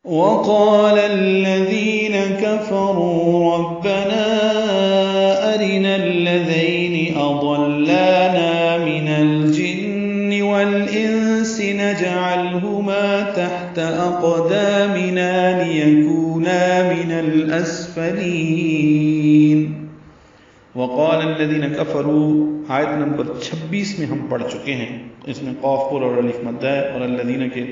وقال الذين كفروا ربنا أرنا الذين أضلانا من الجن والإنس نجعلهما تحت أقدامنا ليكونا من الأسفلين. وقال الذين كفروا آیت نمبر 26 میں ہم پڑھ چکے ہیں. اس میں قاف پر اور الف مد ہے، اور الذین کے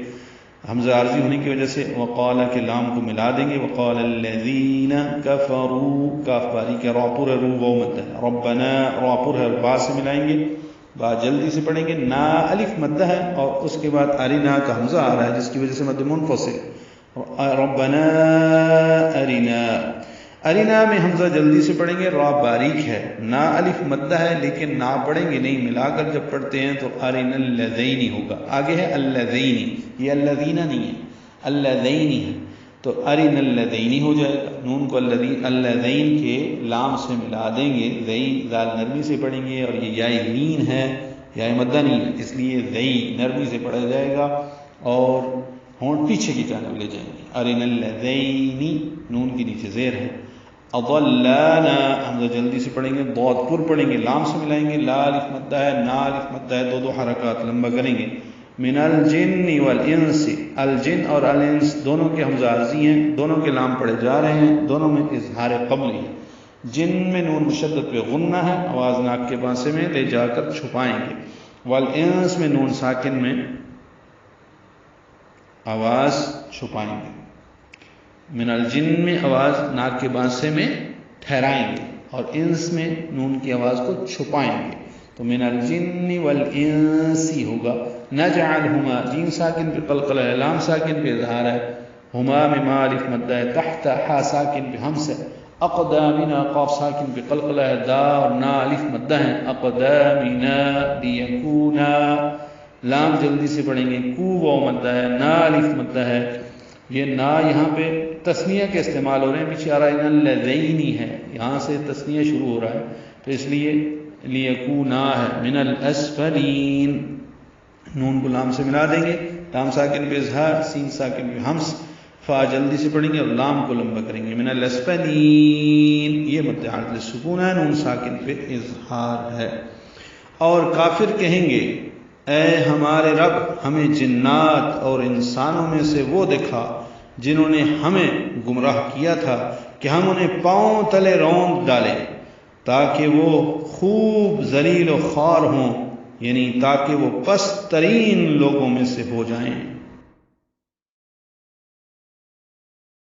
حمزہ عارضی ہونے کی وجہ سے وقال کے لام کو ملا دیں گے. وقال الذین کفروا، کاف باریک ہے، را پر ہے، رو واو مد ہے. ربنا را پر ہے، با سے ملائیں گے، با جلدی سے پڑھیں گے. نا الف مد ہے اور اس کے بعد ارنا کا حمزہ آ رہا ہے جس کی وجہ سے مد منفصل. ربنا ارنا، ارنا میں حمزہ جلدی سے پڑھیں گے، را باریک ہے، نا الف مدہ ہے لیکن نا پڑھیں گے نہیں، ملا کر جب پڑھتے ہیں تو ارنا الذین ہوگا. آگے ہے الذین، یہ الذین نہیں ہے، الذین ہے، تو ارنا الذین ہو جائے گا. نون کو الذین کے لام سے ملا دیں گے، ذین ذال نرمی سے پڑھیں گے، اور یہ یائے لین ہے، یائے مدہ نہیں ہے، اس لیے ذین نرمی سے پڑھا جائے گا اور ہونٹ پیچھے کی جانب لے جائیں گے. ارنا الذین، نون کے نیچے زیر ہے. اضلانا حمزہ جلدی سے پڑھیں گے، ضاد پر پڑھیں گے، لام سے ملائیں گے، لا الف مدہ ہے، نا الف مدہ ہے، دو حرکات لمبا کریں گے. من الجن والانس، الجن اور الانس دونوں کے حمزہ عارضی ہیں، دونوں کے لام پڑھے جا رہے ہیں، دونوں میں اظہار قبلی ہے. جن میں نون مشدد پہ غنہ ہے، آواز ناک کے بانسے میں لے جا کر چھپائیں گے. والانس میں نون ساکن میں آواز چھپائیں گے. من الجن میں آواز ناک کے بانسے میں ٹھہرائیں گے، اور انس میں نون کی آواز کو چھپائیں گے. تو من الجن والانس ہوگا. نجعلہما، جیم ساکن پہ قلقلہ ہے، لام ساکن پہ اظہار ہے، ہما میں ما الف مدہ ہے، تحت حا ساکن پہ ہمس ہے، اقدامنا قاف ساکن پہ قلقلہ ہے، دا اور نا الف مدہ ہے، اقدامنا لیکونا، لام جلدی سے پڑھیں گے، کو واو مدہ ہے، نا الف مدہ ہے. یہ نا یہاں پہ تثنیہ کے استعمال ہو رہے ہیں، پیچھے آ رہا ہے ان الذین ہے، یہاں سے تثنیہ شروع ہو رہا ہے تو اس لیے لیکونا ہے. من الاسفلین، نون کو لام سے ملا دیں گے، لام ساکن پہ اظہار، سین ساکن پہ ہمس، فا جلدی سے پڑھیں گے اور لام کو لمبا کریں گے. من الاسفلین، یہ مد عارض سکون ہے، نون ساکن پہ اظہار ہے. اور کافر کہیں گے اے ہمارے رب، ہمیں جنات اور انسانوں میں سے وہ دکھا جنہوں نے ہمیں گمراہ کیا تھا کہ ہم انہیں پاؤں تلے روند ڈالیں تاکہ وہ خوب ذلیل و خوار ہوں، یعنی تاکہ وہ پست ترین لوگوں میں سے ہو جائیں.